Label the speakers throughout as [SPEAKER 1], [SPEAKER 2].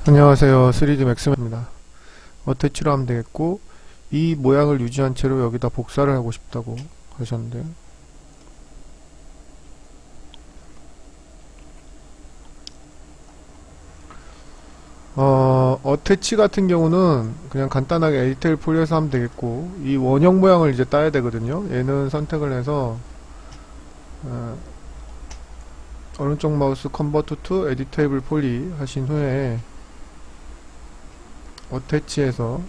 [SPEAKER 1] 안녕하세요. 3D 맥스입니다. 어태치로 하면 되겠고, 이 모양을 유지한 채로 여기다 복사를 하고 싶다고 하셨는데요. 어태치 같은 경우는 그냥 간단하게 에디테일 폴리에서 하면 되겠고, 이 원형 모양을 이제 따야 되거든요. 얘는 선택을 해서 오른쪽 마우스 컨버트 투 에디테이블 폴리 하신 후에 어태치에서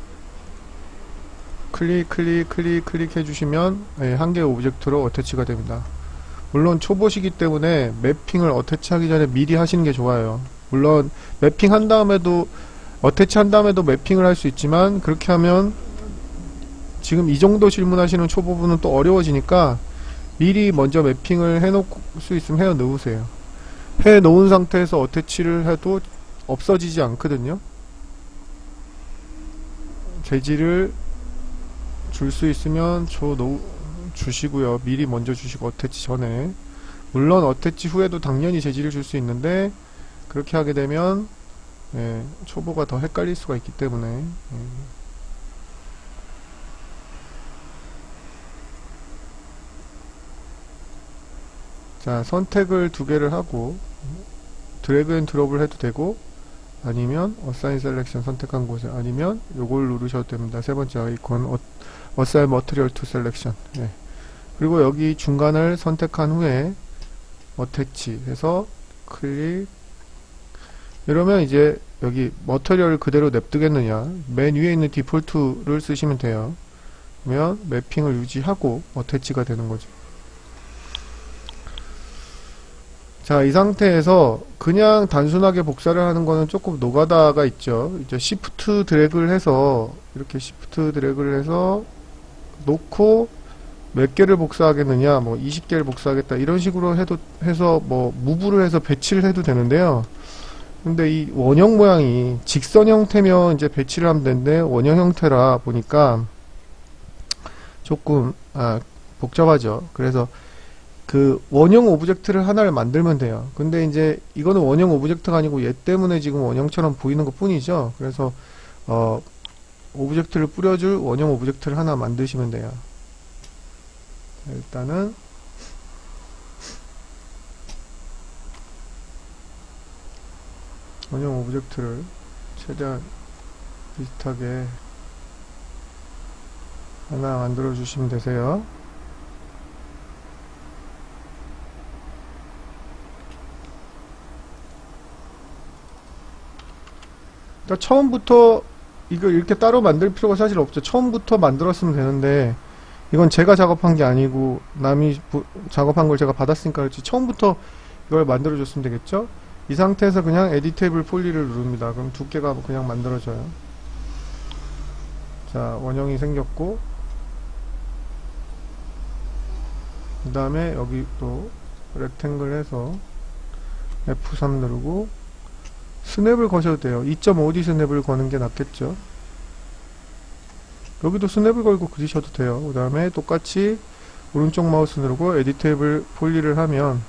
[SPEAKER 1] 클릭 해주시면 한 개의 오브젝트로 어태치가 됩니다. 물론 초보시기 때문에 매핑을 어태치 하기 전에 미리 하시는 게 좋아요. 물론 매핑 한 다음에도 어태치 한 다음에도 매핑을 할 수 있지만, 그렇게 하면 지금 이 정도 질문하시는 초보분은 또 어려워지니까 미리 먼저 매핑을 해놓을 수 있으면 해 놓으세요. 해 놓은 상태에서 어태치를 해도 없어지지 않거든요. 재질을 줄 수 있으면 주시고요. 미리 먼저 주시고, 어태치 전에. 물론 어태치 후에도 당연히 재질을 줄 수 있는데, 그렇게 하게 되면 초보가 더 헷갈릴 수가 있기 때문에. 자, 선택을 두 개를 하고 드래그 앤 드롭을 해도 되고, 아니면 어사인 셀렉션 선택한 곳에, 아니면 요걸 누르셔도 됩니다. 세 번째 아이콘 어사인 머티리얼 투 셀렉션. 그리고 여기 중간을 선택한 후에 어태치 해서 클릭. 이러면 이제 여기 머티리얼을 그대로 냅두겠느냐, 맨 위에 있는 디폴트를 쓰시면 돼요. 그러면 매핑을 유지하고 어태치가 되는 거죠. 자, 이 상태에서 그냥 단순하게 복사를 하는 거는 조금 노가다가 있죠. 이제 시프트 드래그를 해서, 이렇게 시프트 드래그를 해서 놓고 몇 개를 복사하겠느냐, 뭐 20개를 복사하겠다, 이런 식으로 해서 뭐 무브를 해서 배치를 해도 되는데요. 근데 이 원형 모양이 직선 형태면 이제 배치를 하면 되는데, 원형 형태라 보니까 조금 복잡하죠. 그래서 그 원형 오브젝트를 하나를 만들면 돼요. 근데 이제 이거는 원형 오브젝트가 아니고 얘 때문에 지금 원형처럼 보이는 것 뿐이죠. 그래서 오브젝트를 뿌려줄 원형 오브젝트를 하나 만드시면 돼요. 일단은 원형 오브젝트를 최대한 비슷하게 하나 만들어 주시면 되세요. 그러니까 처음부터 이걸 이렇게 따로 만들 필요가 사실 없죠. 처음부터 만들었으면 되는데, 이건 제가 작업한 게 아니고 남이 작업한 걸 제가 받았으니까 그렇지, 처음부터 이걸 만들어 줬으면 되겠죠. 이 상태에서 그냥 에디테이블 폴리를 누릅니다. 그럼 두께가 그냥 만들어져요. 자, 원형이 생겼고, 그 다음에 여기 또 렉탱글 해서 F3 누르고 스냅을 거셔도 돼요. 2.5D 스냅을 거는 게 낫겠죠. 여기도 스냅을 걸고 그리셔도 돼요. 그 다음에 똑같이 오른쪽 마우스 누르고 에디테이블 폴리를 하면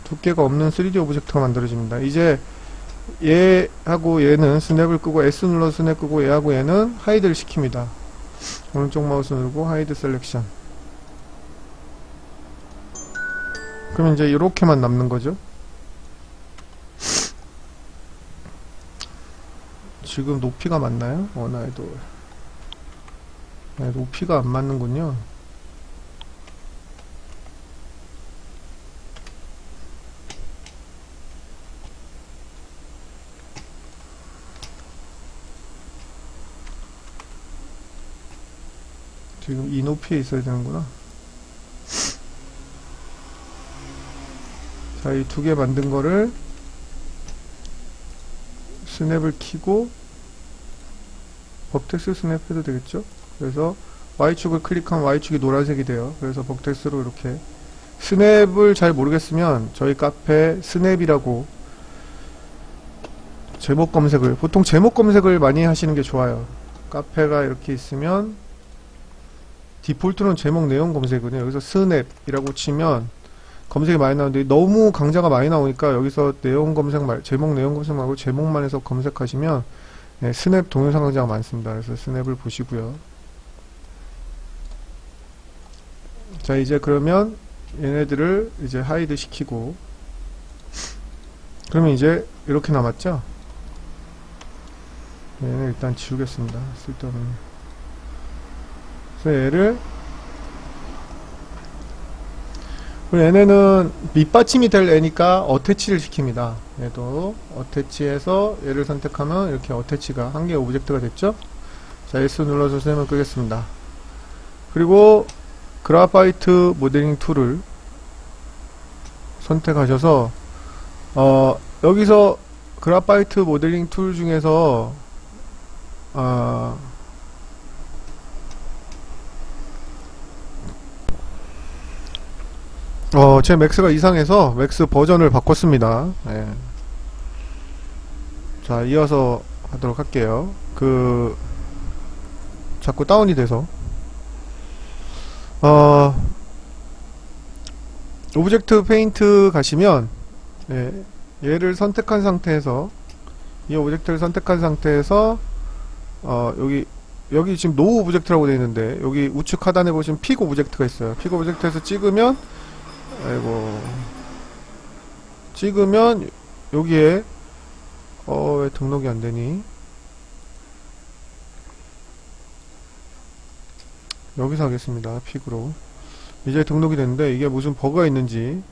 [SPEAKER 1] 두께가 없는 3D 오브젝트가 만들어집니다. 이제 얘하고 얘는 스냅을 끄고, S 눌러서 스냅 끄고, 얘하고 얘는 하이드를 시킵니다. 오른쪽 마우스 누르고 하이드 셀렉션. 그럼 이제 이렇게만 남는 거죠. 지금 높이가 맞나요? 원아이돌. 네, 높이가 안 맞는군요. 지금 이 높이에 있어야 되는구나. 자, 이 두 개 만든 거를 스냅을 키고 버텍스 스냅 해도 되겠죠? 그래서 Y축을 클릭하면 Y축이 노란색이 돼요. 그래서 버텍스로 이렇게. 스냅을 잘 모르겠으면 저희 카페 스냅이라고 제목 검색을, 보통 제목 검색을 많이 하시는 게 좋아요. 카페가 이렇게 있으면 디폴트는 제목 내용 검색이거든요. 여기서 스냅이라고 치면 검색이 많이 나오는데 너무 강좌가 많이 나오니까 여기서 내용 검색 제목 내용 검색 말고 제목만 해서 검색하시면 네, 스냅 동영상 강좌가 많습니다. 그래서 스냅을 보시고요. 자, 이제 그러면 얘네들을 이제 하이드 시키고, 그러면 이제 이렇게 남았죠? 얘는 일단 지우겠습니다. 쓸데없는. 그래서 얘를, 그리고 얘네는 밑받침이 될 애니까 어태치를 시킵니다. 얘도 어태치해서 얘를 선택하면 이렇게 어태치가 한 개의 오브젝트가 됐죠? 자, S 눌러서 설명 끄겠습니다. 그리고 그래파이트 모델링 툴을 선택하셔서 여기서 그래파이트 모델링 툴 중에서 제 맥스가 이상해서 맥스 버전을 바꿨습니다. 네. 자, 이어서 하도록 할게요. 자꾸 다운이 돼서 오브젝트 페인트 가시면 얘를 선택한 상태에서 이 오브젝트를 선택한 상태에서 여기 지금 노 오브젝트라고 되어 있는데 여기 우측 하단에 보시면 픽 오브젝트가 있어요. 픽 오브젝트에서 찍으면 찍으면 여기에 왜 등록이 안 되니? 여기서 하겠습니다. 픽으로. 이제 등록이 됐는데 이게 무슨 버그가 있는지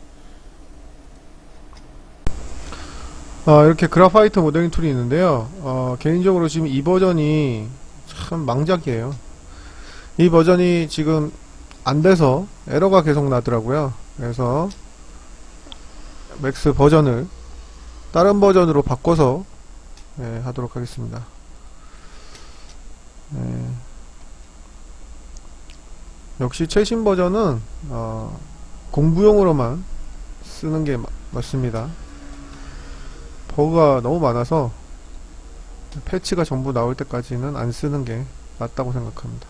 [SPEAKER 1] 이렇게 그래파이트 모델링 툴이 있는데요. 개인적으로 지금 이 버전이 참 망작이에요. 이 버전이 지금 안 돼서 에러가 계속 나더라고요. 그래서 맥스 버전을 다른 버전으로 바꿔서 하도록 하겠습니다. 역시 최신 버전은 공부용으로만 쓰는 게 맞습니다. 버그가 너무 많아서 패치가 전부 나올 때까지는 안 쓰는 게 맞다고 생각합니다.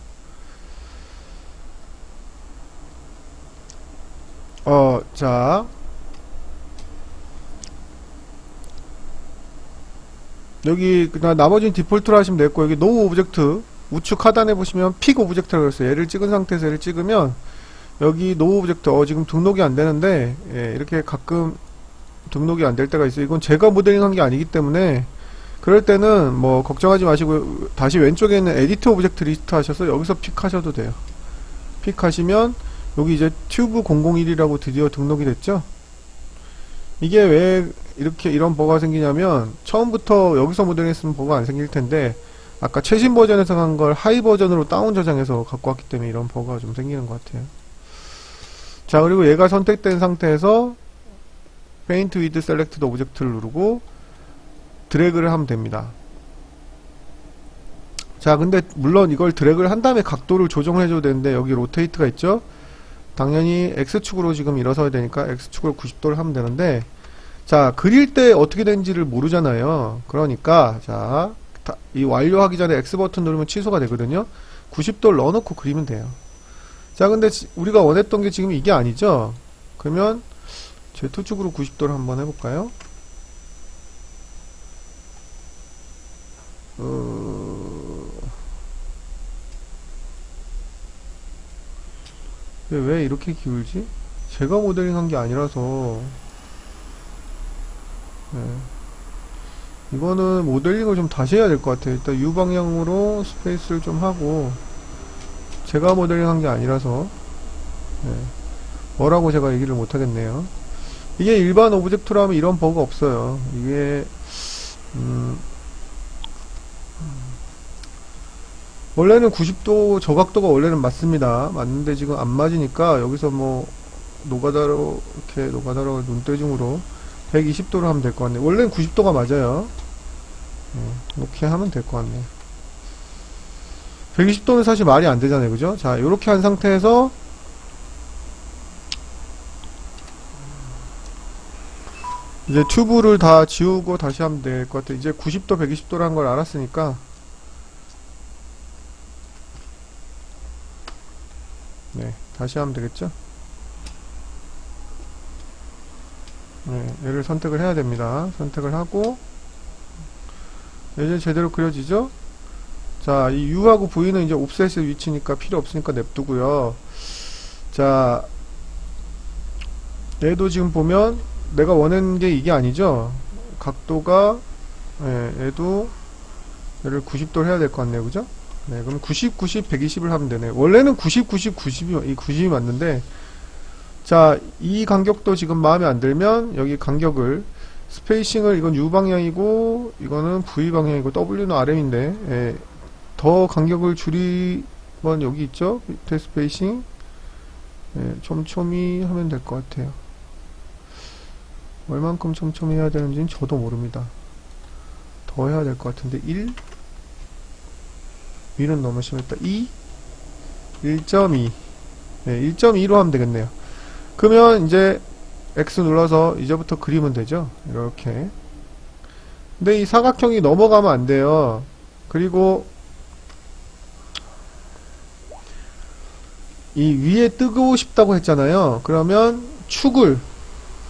[SPEAKER 1] 자, 여기 그냥 나머지는 디폴트로 하시면 되겠고, 여기 노 오브젝트 우측 하단에 보시면 픽 오브젝트라고 했어요. 얘를 찍은 상태에서 얘를 찍으면 여기 노 오브젝트 지금 등록이 안 되는데 이렇게 가끔 등록이 안 될 때가 있어요. 이건 제가 모델링 한 게 아니기 때문에 그럴 때는 뭐 걱정하지 마시고 다시 왼쪽에 있는 에디트 오브젝트 리스트 하셔서 여기서 픽하셔도 돼요. 픽하시면 여기 이제 튜브 001이라고 드디어 등록이 됐죠. 이게 왜 이렇게 이런 버그가 생기냐면 처음부터 여기서 모델링 했으면 버그가 안 생길 텐데 아까 최신 버전에서 간 걸 하이 버전으로 다운 저장해서 갖고 왔기 때문에 이런 버그가 좀 생기는 것 같아요. 자, 그리고 얘가 선택된 상태에서 페인트 위드 셀렉트드 오브젝트를 누르고 드래그를 하면 됩니다. 자, 근데 물론 이걸 드래그를 한 다음에 각도를 조정을 해줘야 되는데 여기 로테이트가 있죠. 당연히 X축으로 지금 일어서야 되니까 X축으로 90도를 하면 되는데, 자, 그릴 때 어떻게 되는지를 모르잖아요. 그러니까 자, 이 완료하기 전에 X 버튼 누르면 취소가 되거든요. 90도를 넣어놓고 그리면 돼요. 자, 근데 우리가 원했던 게 지금 이게 아니죠. 그러면 Z축으로 90도를 한번 해볼까요? 왜 이렇게 기울지? 제가 모델링 한 게 아니라서 이거는 모델링을 좀 다시 해야 될 것 같아요. 일단 U 방향으로 스페이스를 좀 하고, 제가 모델링 한 게 아니라서 뭐라고 제가 얘기를 못 하겠네요. 이게 일반 오브젝트라면 이런 버그가 없어요. 이게 원래는 90도 저각도가 원래는 맞습니다. 맞는데 지금 안 맞으니까 여기서 뭐 노가다로 이렇게 노가다로 눈대중으로 120도로 하면 될 것 같네요. 원래는 90도가 맞아요. 이렇게 하면 될 것 같네요. 120도는 사실 말이 안 되잖아요. 그죠? 자, 이렇게 한 상태에서 이제 튜브를 다 지우고 다시 하면 될 것 같아요. 이제 90도, 120도라는 걸 알았으니까 다시 하면 되겠죠? 얘를 선택을 해야 됩니다. 선택을 하고 이제 제대로 그려지죠? 자, 이 U하고 V는 이제 옵셋의 위치니까 필요 없으니까 냅두고요. 자, 얘도 지금 보면 내가 원하는 게 이게 아니죠? 각도가 얘도 얘를 90도를 해야 될 것 같네요. 그죠? 네, 그럼 90, 90, 120을 하면 되네요. 원래는 90, 90, 90이 맞는데, 자, 이 간격도 지금 마음에 안 들면, 여기 간격을, 스페이싱을, 이건 U 방향이고, 이거는 V 방향이고, W는 RM인데, 더 간격을 줄이면 여기 있죠? 밑에 스페이싱. 촘촘히 하면 될 것 같아요. 얼만큼 촘촘히 해야 되는지는 저도 모릅니다. 더 해야 될 것 같은데, 1? 1은 너무 심했다. 2? 1.2. 1.2로 하면 되겠네요. 그러면 이제 X 눌러서 이제부터 그리면 되죠. 이렇게. 근데 이 사각형이 넘어가면 안 돼요. 그리고 이 위에 뜨고 싶다고 했잖아요. 그러면 축을,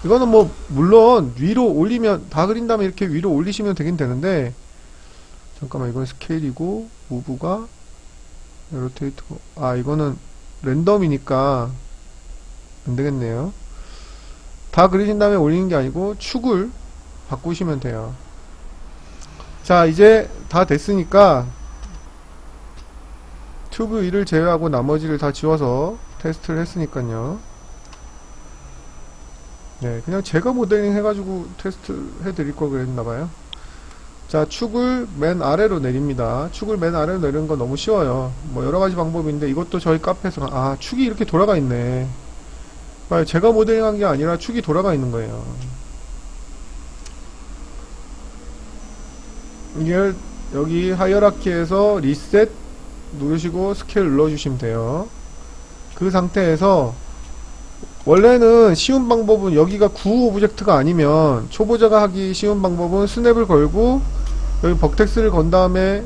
[SPEAKER 1] 이거는 뭐 물론 위로 올리면, 다 그린 다음에 이렇게 위로 올리시면 되긴 되는데, 잠깐만, 이건 스케일이고 무브가 로테이트고, 이거는 랜덤이니까 안 되겠네요. 다 그리신 다음에 올리는 게 아니고 축을 바꾸시면 돼요. 자, 이제 다 됐으니까 튜브 1을 제외하고 나머지를 다 지워서 테스트를 했으니까요. 네, 그냥 제가 모델링 해가지고 테스트 해드릴 걸 그랬나봐요. 자, 축을 맨 아래로 내립니다. 축을 맨 아래로 내리는 건 너무 쉬워요. 뭐 여러가지 방법인데, 이것도 저희 카페에서 축이 이렇게 돌아가 있네. 제가 모델링 한 게 아니라 축이 돌아가 있는 거예요. 이걸 여기 하이어라키에서 리셋 누르시고 스케일 눌러주시면 돼요. 그 상태에서 원래는 쉬운 방법은, 여기가 구호 오브젝트가 아니면 초보자가 하기 쉬운 방법은 스냅을 걸고 여기 벅텍스를 건 다음에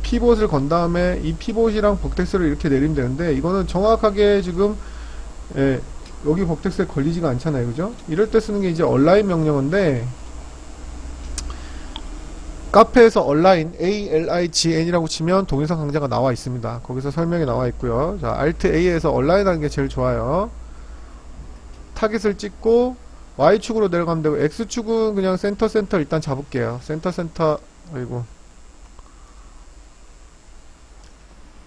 [SPEAKER 1] 피봇을 건 다음에 이 피봇이랑 벅텍스를 이렇게 내리면 되는데, 이거는 정확하게 지금 여기 벅텍스에 걸리지가 않잖아요. 그죠? 이럴 때 쓰는 게 이제 얼라인 명령어인데, 카페에서 얼라인 ALIGN이라고 치면 동영상 강좌가 나와 있습니다. 거기서 설명이 나와 있고요. 자, Alt A에서 얼라인 하는 게 제일 좋아요. 타겟을 찍고 Y축으로 내려가면 되고, X축은 그냥 센터 일단 잡을게요. 센터, 아이고.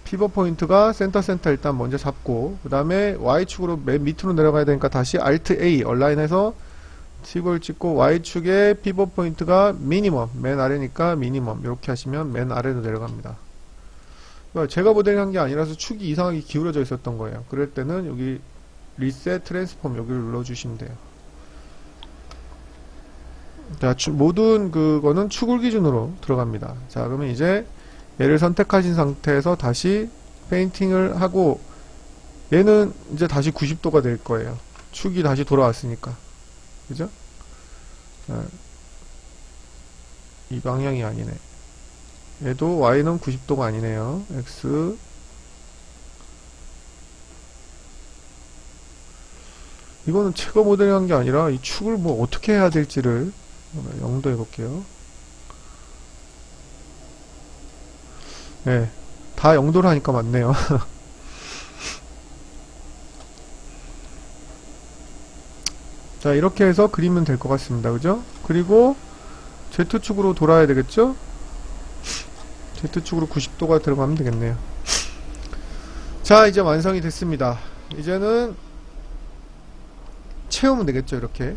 [SPEAKER 1] 피벗 포인트가 센터 일단 먼저 잡고, 그 다음에 Y축으로 맨 밑으로 내려가야 되니까 다시 Alt A, 얼라인해서 팁을 찍고, Y축의 피벗 포인트가 미니멈, 맨 아래니까 미니멈, 이렇게 하시면 맨 아래로 내려갑니다. 제가 모델링 한 게 아니라서 축이 이상하게 기울어져 있었던 거예요. 그럴 때는 여기 리셋 트랜스폼 여기를 눌러주시면 돼요. 자, 모든 그거는 축을 기준으로 들어갑니다. 자, 그러면 이제 얘를 선택하신 상태에서 다시 페인팅을 하고, 얘는 이제 다시 90도가 될 거예요. 축이 다시 돌아왔으니까. 그죠? 자, 이 방향이 아니네. 얘도 Y는 90도가 아니네요. X. 이거는 제가 모델링 한 게 아니라 이 축을 뭐 어떻게 해야 될지를 0도 해볼게요. 네, 다 0도로 하니까 맞네요. 자, 이렇게 해서 그리면 될 것 같습니다. 그죠? 그리고 Z축으로 돌아야 되겠죠? Z축으로 90도가 들어가면 되겠네요. 자, 이제 완성이 됐습니다. 이제는 채우면 되겠죠, 이렇게.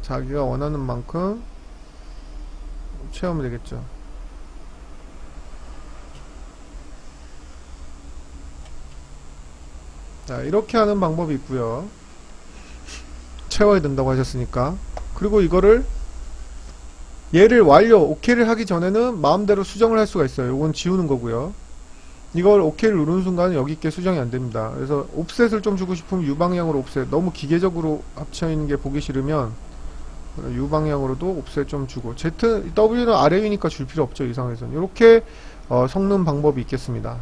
[SPEAKER 1] 자기가 원하는 만큼 채우면 되겠죠. 자, 이렇게 하는 방법이 있고요. 채워야 된다고 하셨으니까. 그리고 이거를, 얘를 완료, OK를 하기 전에는 마음대로 수정을 할 수가 있어요. 이건 지우는 거고요. 이걸 OK를 누르는 순간 여기 있게 수정이 안 됩니다. 그래서 옵셋을 좀 주고 싶으면 U 방향으로 옵셋, 너무 기계적으로 합쳐 있는 게 보기 싫으면 U 방향으로도 옵셋 좀 주고, W는 아래 위니까 줄 필요 없죠, 이 상황에서는. 이렇게 섞는 방법이 있겠습니다.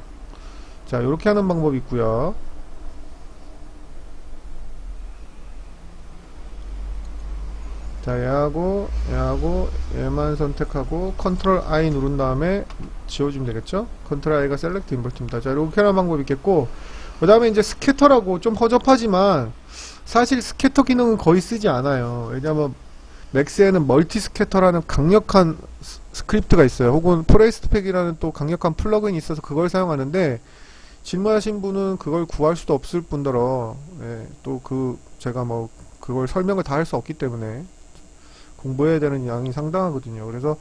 [SPEAKER 1] 자, 이렇게 하는 방법이 있고요. 자, 얘하고 얘만 선택하고 컨트롤 I 누른 다음에 지워주면 되겠죠? 컨트롤 I가 셀렉트 인버트입니다. 자, 이렇게 하는 방법이 있겠고, 그 다음에 이제 스캐터라고 좀 허접하지만 사실 스캐터 기능은 거의 쓰지 않아요. 왜냐면 맥스에는 멀티 스캐터라는 강력한 스크립트가 있어요. 혹은 포레스트팩이라는 또 강력한 플러그인이 있어서 그걸 사용하는데, 질문하신 분은 그걸 구할 수도 없을 뿐더러, 예, 또 제가 뭐 그걸 설명을 다 할 수 없기 때문에 공부해야 되는 양이 상당하거든요. 그래서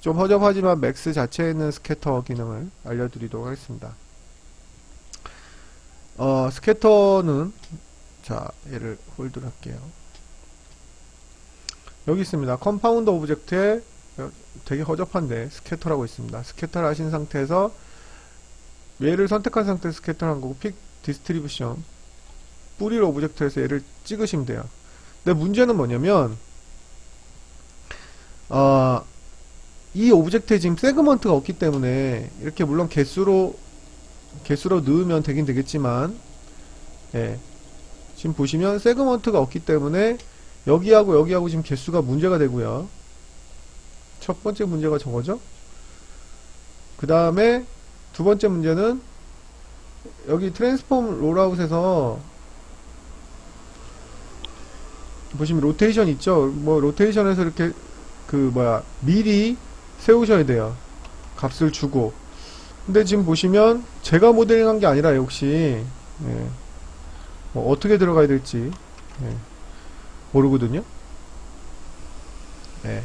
[SPEAKER 1] 좀 허접하지만 맥스 자체에 있는 스캐터 기능을 알려드리도록 하겠습니다. 스캐터는, 자, 얘를 홀드를 할게요. 여기 있습니다. 컴파운드 오브젝트에 되게 허접한데 스캐터라고 있습니다. 스캐터를 하신 상태에서 얘를 선택한 상태에서 스캐터를 한 거고, 픽 디스트리뷰션 뿌리를 오브젝트에서 얘를 찍으시면 돼요. 근데 문제는 뭐냐면 이 오브젝트에 지금 세그먼트가 없기 때문에, 이렇게 물론 개수로 넣으면 되긴 되겠지만, 예, 지금 보시면 세그먼트가 없기 때문에 여기하고 지금 개수가 문제가 되고요. 첫 번째 문제가 저거죠. 그 다음에 두 번째 문제는 여기 트랜스폼 롤아웃에서 보시면 로테이션 있죠. 뭐 로테이션에서 이렇게 미리 세우셔야 돼요. 값을 주고. 근데 지금 보시면 제가 모델링한 게 아니라 역시, 예, 뭐 어떻게 들어가야 될지, 예, 모르거든요. 예.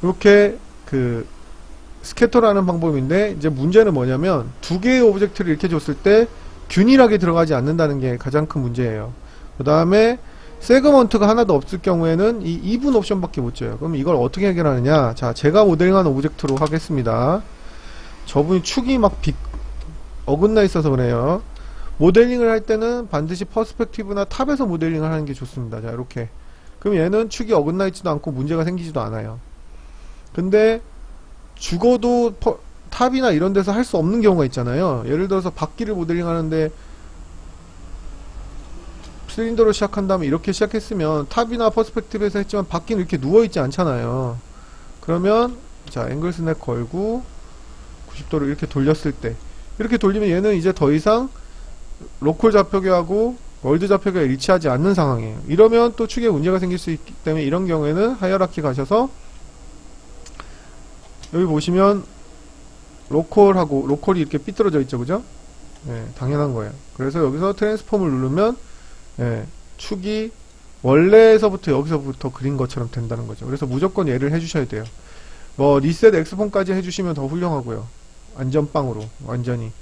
[SPEAKER 1] 이렇게 스캐터라는 방법인데, 이제 문제는 뭐냐면 두 개의 오브젝트를 이렇게 줬을 때 균일하게 들어가지 않는다는 게 가장 큰 문제예요. 그 다음에 세그먼트가 하나도 없을 경우에는 이 이분 옵션밖에 못 줘요. 그럼 이걸 어떻게 해결하느냐? 자, 제가 모델링한 오브젝트로 하겠습니다. 저분이 축이 어긋나 있어서 그래요. 모델링을 할 때는 반드시 퍼스펙티브나 탑에서 모델링을 하는 게 좋습니다. 자, 이렇게. 그럼 얘는 축이 어긋나 있지도 않고 문제가 생기지도 않아요. 근데 죽어도 탑이나 이런 데서 할 수 없는 경우가 있잖아요. 예를 들어서 바퀴를 모델링 하는데 실린더로 시작한 다음에 이렇게 시작했으면 탑이나 퍼스펙티브에서 했지만 바퀴는 이렇게 누워있지 않잖아요. 그러면 자, 앵글 스냅 걸고 90도로 이렇게 돌렸을 때, 이렇게 돌리면 얘는 이제 더 이상 로컬 좌표계하고 월드 좌표계가 일치하지 않는 상황이에요. 이러면 또 축에 문제가 생길 수 있기 때문에 이런 경우에는 하이어라키 가셔서 여기 보시면 로컬이 이렇게 삐뚤어져 있죠, 그죠? 네, 당연한 거예요. 그래서 여기서 트랜스폼을 누르면, 예, 축이 원래에서부터 여기서부터 그린 것처럼 된다는 거죠. 그래서 무조건 얘를 해주셔야 돼요. 뭐 리셋 엑스폼까지 해주시면 더 훌륭하고요. 안전빵으로 완전히.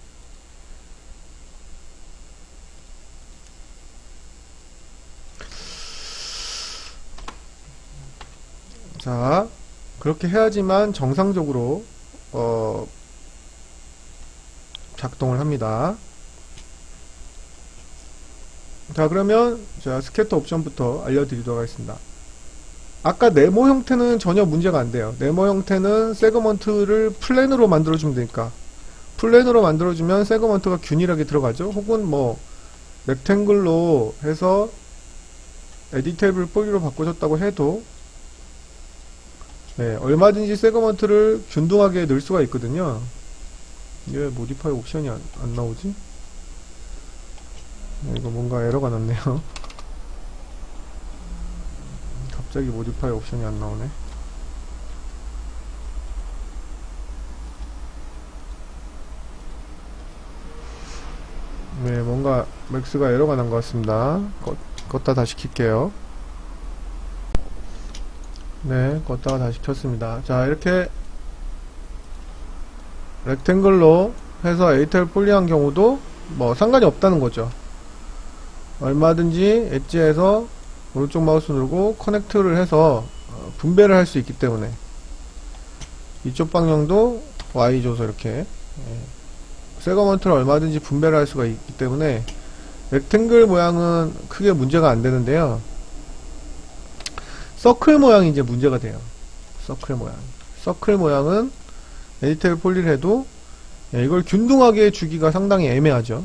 [SPEAKER 1] 자, 그렇게 해야지만 정상적으로 작동을 합니다. 자, 그러면 자, 스캐터 옵션부터 알려드리도록 하겠습니다. 아까 네모 형태는 전혀 문제가 안 돼요. 네모 형태는 세그먼트를 플랜으로 만들어주면 되니까, 플랜으로 만들어주면 세그먼트가 균일하게 들어가죠. 혹은 뭐 렉탱글로 해서 에디테이블 폴리로 바꾸셨다고 해도, 네, 얼마든지 세그먼트를 균등하게 넣을 수가 있거든요. 왜 모디파이 옵션이 안 나오지? 이거 뭔가 에러가 났네요. 갑자기 모디파이 옵션이 안 나오네. 네, 뭔가 맥스가 에러가 난 것 같습니다. 껐다 다시 킬게요. 네, 껐다가 다시 켰습니다. 자, 이렇게 렉탱글로 해서 에이텔 폴리한 경우도 뭐 상관이 없다는 거죠. 얼마든지 엣지에서 오른쪽 마우스 누르고 커넥트를 해서 분배를 할 수 있기 때문에, 이쪽 방향도 Y 줘서 이렇게 세거먼트를 얼마든지 분배를 할 수가 있기 때문에 렉탱글 모양은 크게 문제가 안 되는데요. 서클 모양이 이제 문제가 돼요. 서클 모양은 에디테일 폴리를 해도 이걸 균등하게 주기가 상당히 애매하죠.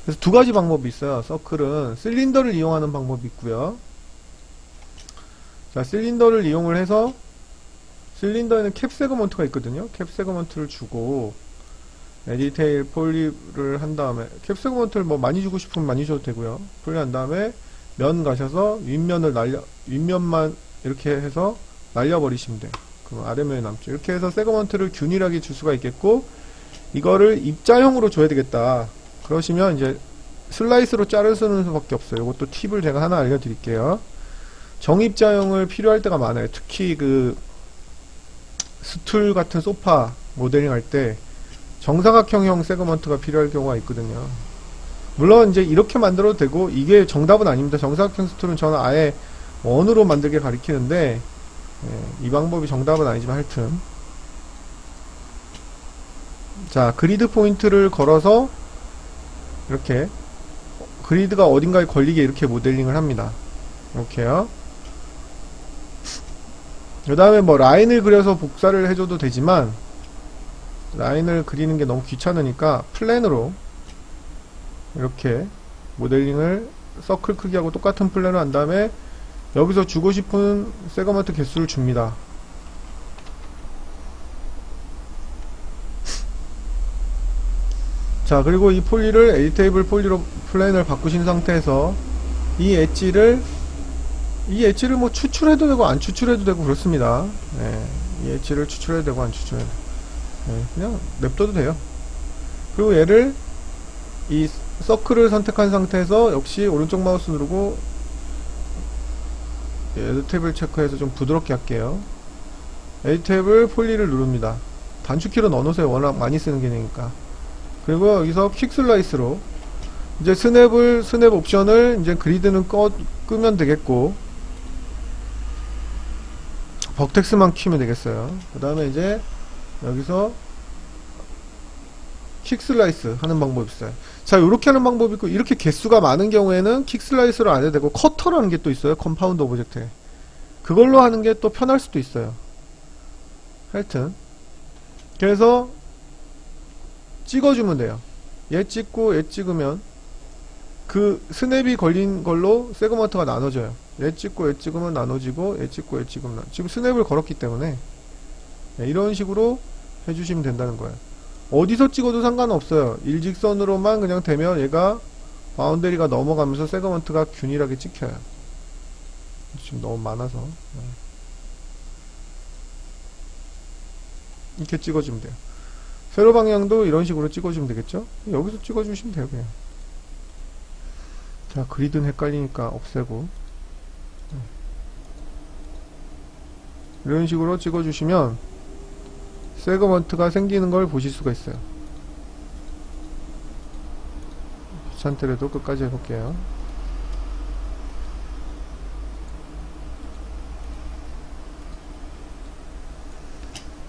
[SPEAKER 1] 그래서 두 가지 방법이 있어요. 서클은 실린더를 이용하는 방법이 있고요. 자, 실린더를 이용을 해서 실린더에는 캡 세그먼트가 있거든요. 캡 세그먼트를 주고 디테일 폴리를 한 다음에 캡 세그먼트를 뭐 많이 주고 싶으면 많이 줘도 되고요. 폴리 한 다음에 면 가셔서 윗면만 이렇게 해서 날려버리시면 돼요. 그럼 아래면에 남죠. 이렇게 해서 세그먼트를 균일하게 줄 수가 있겠고, 이거를 입자형으로 줘야 되겠다. 그러시면 이제 슬라이스로 자를 쓰는 수밖에 없어요. 이것도 팁을 제가 하나 알려드릴게요. 정입자형을 필요할 때가 많아요. 특히 그 스툴 같은 소파 모델링 할 때 정사각형형 세그먼트가 필요할 경우가 있거든요. 물론 이제 이렇게 만들어도 되고, 이게 정답은 아닙니다. 정사각형 스툴은 저는 아예 원으로 만들게 가리키는데, 이 방법이 정답은 아니지만 하여튼. 자, 그리드 포인트를 걸어서 이렇게 그리드가 어딘가에 걸리게 이렇게 모델링을 합니다. 이렇게요. 그 다음에 뭐 라인을 그려서 복사를 해줘도 되지만, 라인을 그리는 게 너무 귀찮으니까 플랜으로 이렇게 모델링을 서클 크기하고 똑같은 플랜을 한 다음에 여기서 주고 싶은 세그먼트 개수를 줍니다. 자, 그리고 이 폴리를 에디테이블 폴리로 플랜을 바꾸신 상태에서 이 엣지를 뭐 추출해도 되고 안 추출해도 되고 그렇습니다. 이 엣지를 추출해도 되고 안 추출해도 되고, 그냥 냅둬도 돼요. 그리고 얘를 이 서클을 선택한 상태에서 역시 오른쪽 마우스 누르고 에디테이블 체크해서 좀 부드럽게 할게요. 에디테이블 폴리를 누릅니다. 단축키로 넣어놓으세요. 워낙 많이 쓰는 기능이니까. 그리고 여기서 퀵 슬라이스로 이제 스냅 옵션을 이제 그리드는 끄면 되겠고, 버텍스만 키우면 되겠어요. 그 다음에 이제 여기서 퀵 슬라이스 하는 방법이 있어요. 자, 요렇게 하는 방법이 있고, 이렇게 개수가 많은 경우에는 퀵 슬라이스로 안 해도 되고, 커터라는 게 또 있어요. 컴파운드 오브젝트에. 그걸로 하는 게 또 편할 수도 있어요. 하여튼. 그래서 찍어주면 돼요. 얘 찍고 얘 찍으면 그 스냅이 걸린 걸로 세그먼트가 나눠져요. 얘 찍고 얘 찍으면 나눠지고, 얘 찍고 얘 찍으면 지금 스냅을 걸었기 때문에 이런 식으로 해주시면 된다는 거예요. 어디서 찍어도 상관없어요. 일직선으로만 그냥 되면 얘가 바운더리가 넘어가면서 세그먼트가 균일하게 찍혀요. 지금 너무 많아서 이렇게 찍어주면 돼요. 세로 방향도 이런 식으로 찍어주면 되겠죠? 여기서 찍어주시면 돼요, 그냥. 자, 그리드는 헷갈리니까 없애고. 이런 식으로 찍어주시면 세그먼트가 생기는 걸 보실 수가 있어요. 귀찮더라도 끝까지 해볼게요.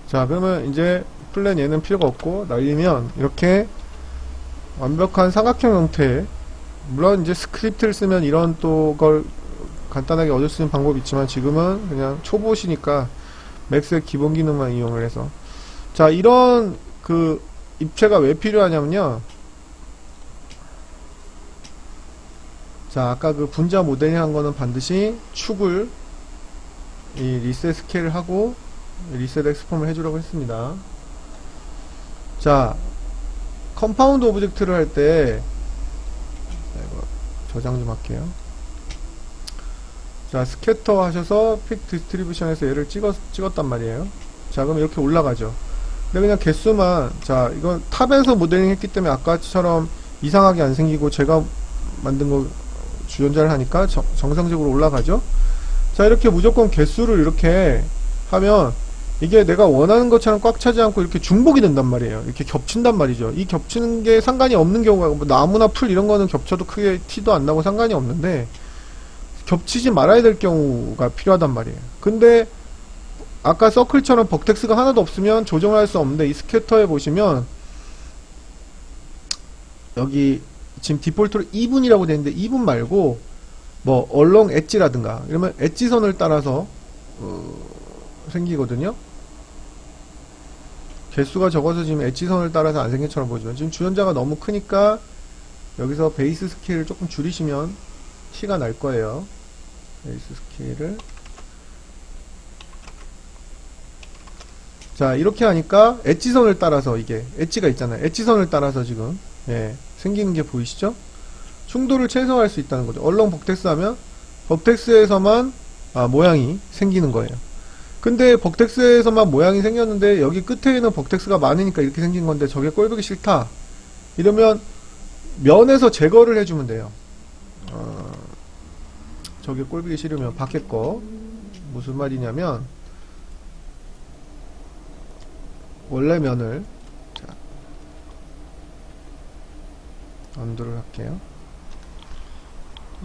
[SPEAKER 1] 자, 그러면 이제 플랜 얘는 필요가 없고, 날리면 이렇게 완벽한 삼각형 형태, 물론 이제 스크립트를 쓰면 이런 또 걸 간단하게 얻을 수 있는 방법이 있지만, 지금은 그냥 초보시니까 맥스의 기본 기능만 이용을 해서. 자, 이런 그 입체가 왜 필요하냐면요. 자, 아까 그 분자 모델링 한 거는 반드시 축을 이 리셋 스케일을 하고 리셋 엑스폼을 해주라고 했습니다. 자, 컴파운드 오브젝트를 할 때, 이거 저장 좀 할게요. 자, 스캐터 하셔서 픽 디스트리뷰션에서 얘를 찍었단 말이에요. 자, 그럼 이렇게 올라가죠. 근데 그냥 개수만, 자, 이건 탑에서 모델링 했기 때문에 아까처럼 이상하게 안 생기고, 제가 만든 거 주연자를 하니까 정상적으로 올라가죠. 자, 이렇게 무조건 개수를 이렇게 하면 이게 내가 원하는 것처럼 꽉 차지 않고 이렇게 중복이 된단 말이에요. 이렇게 겹친단 말이죠. 이 겹치는 게 상관이 없는 경우가, 뭐 나무나 풀 이런 거는 겹쳐도 크게 티도 안 나고 상관이 없는데, 겹치지 말아야 될 경우가 필요하단 말이에요. 근데 아까 서클처럼 버텍스가 하나도 없으면 조정을 할 수 없는데, 이 스캐터에 보시면 여기 지금 디폴트로 2분이라고 되어 있는데 2분 말고 뭐 얼렁 엣지라든가 이러면 엣지선을 따라서 생기거든요. 개수가 적어서 지금 엣지선을 따라서 안 생긴 것처럼 보이지만, 지금 주연자가 너무 크니까 여기서 베이스 스케일을 조금 줄이시면 티가 날 거예요. 베이스 스케일을 자, 이렇게 하니까 엣지선을 따라서, 이게 엣지가 있잖아요. 엣지선을 따라서 지금 생기는 게 보이시죠? 충돌을 최소화할 수 있다는 거죠. 얼렁 벅텍스 하면 벅텍스에서만 모양이 생기는 거예요. 근데 벅텍스에서만 모양이 생겼는데 여기 끝에는 벅텍스가 많으니까 이렇게 생긴 건데 저게 꼴보기 싫다 이러면 면에서 제거를 해주면 돼요. 저게 꼴보기 싫으면 밖에 거 무슨 말이냐면 원래 면을 자, 언두를 할게요.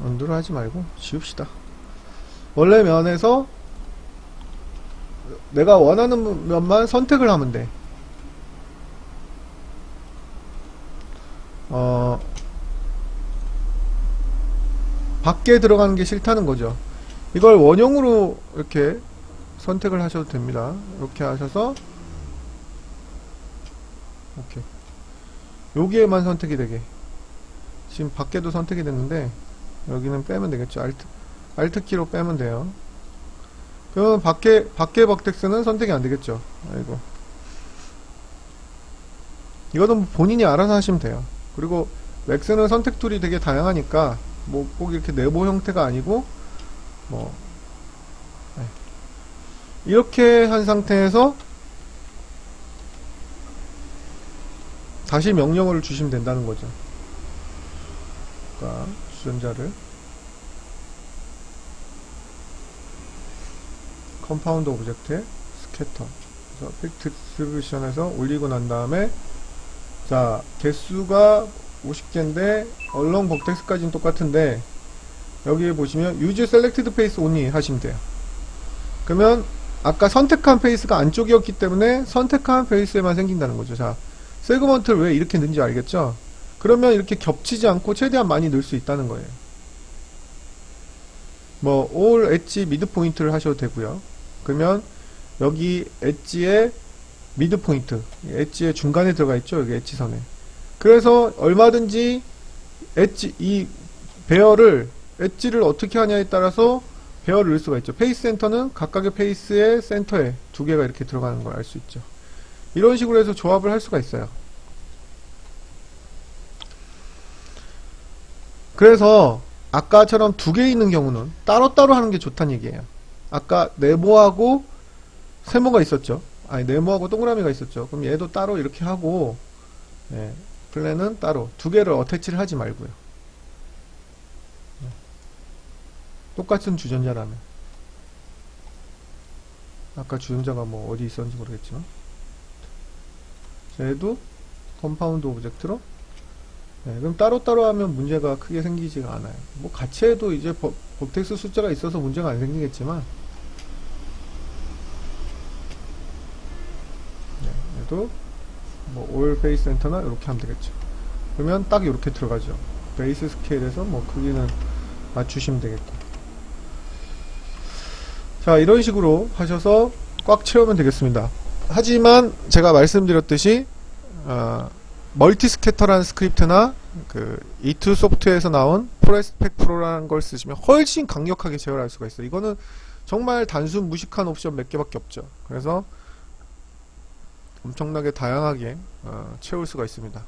[SPEAKER 1] 언두를 하지 말고 지웁시다. 원래 면에서 내가 원하는 면만 선택을 하면 돼. 밖에 들어가는 게 싫다는 거죠. 이걸 원형으로 이렇게 선택을 하셔도 됩니다. 이렇게 하셔서 이렇게 여기에만 선택이 되게. 지금 밖에도 선택이 됐는데 여기는 빼면 되겠죠. 알트 키로 빼면 돼요. 그러면 밖에 벅텍스는 선택이 안 되겠죠. 아이고. 이거는 본인이 알아서 하시면 돼요. 그리고 맥스는 선택 툴이 되게 다양하니까 뭐 꼭 이렇게 네모 형태가 아니고 뭐 이렇게 한 상태에서 다시 명령어를 주시면 된다는 거죠. 그러니까 주전자를 컴파운드 오브젝트에 스캐터 그래서 픽 디스트리뷰션에서 올리고 난 다음에 자 개수가 50개인데 얼렁 벅텍스까지는 똑같은데 여기에 보시면 use selected face only 하시면 돼요. 그러면 아까 선택한 페이스가 안쪽이었기 때문에 선택한 페이스에만 생긴다는 거죠. 자 세그먼트를 왜 이렇게 넣는지 알겠죠? 그러면 이렇게 겹치지 않고 최대한 많이 넣을 수 있다는 거예요. 뭐 all 엣지 미드 포인트를 하셔도 되고요. 그러면 여기 엣지의 미드 포인트, 엣지의 중간에 들어가 있죠. 여기 엣지선에. 그래서 얼마든지 엣지 이 배열을 엣지를 어떻게 하냐에 따라서 배열을 넣을 수가 있죠. 페이스 센터는 각각의 페이스의 센터에 두 개가 이렇게 들어가는 걸 알 수 있죠. 이런 식으로 해서 조합을 할 수가 있어요. 그래서 아까처럼 두 개 있는 경우는 따로따로 하는 게 좋다는 얘기예요. 아까 네모하고 세모가 있었죠. 아니 네모하고 동그라미가 있었죠. 그럼 얘도 따로 이렇게 하고 플랜은 따로 두 개를 어태치를 하지 말고요. 똑같은 주전자라면 아까 주전자가 뭐 어디 있었는지 모르겠지만 얘도 컴파운드 오브젝트로 그럼 따로따로 하면 문제가 크게 생기지가 않아요. 뭐 같이 해도 이제 벅텍스 숫자가 있어서 문제가 안 생기겠지만 얘도 뭐 올 베이스 센터나 이렇게 하면 되겠죠. 그러면 딱 이렇게 들어가죠. 베이스 스케일에서 뭐 크기는 맞추시면 되겠고. 자 이런 식으로 하셔서 꽉 채우면 되겠습니다. 하지만 제가 말씀드렸듯이 멀티 스캐터라는 스크립트나 그 E2 소프트에서 나온 프로스펙 프로라는 걸 쓰시면 훨씬 강력하게 제어할 수가 있어요. 이거는 정말 단순 무식한 옵션 몇 개밖에 없죠. 그래서 엄청나게 다양하게 채울 수가 있습니다.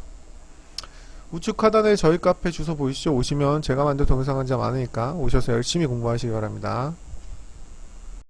[SPEAKER 1] 우측 하단에 저희 카페 주소 보이시죠? 오시면 제가 만든 동영상 강좌 많으니까 오셔서 열심히 공부하시기 바랍니다.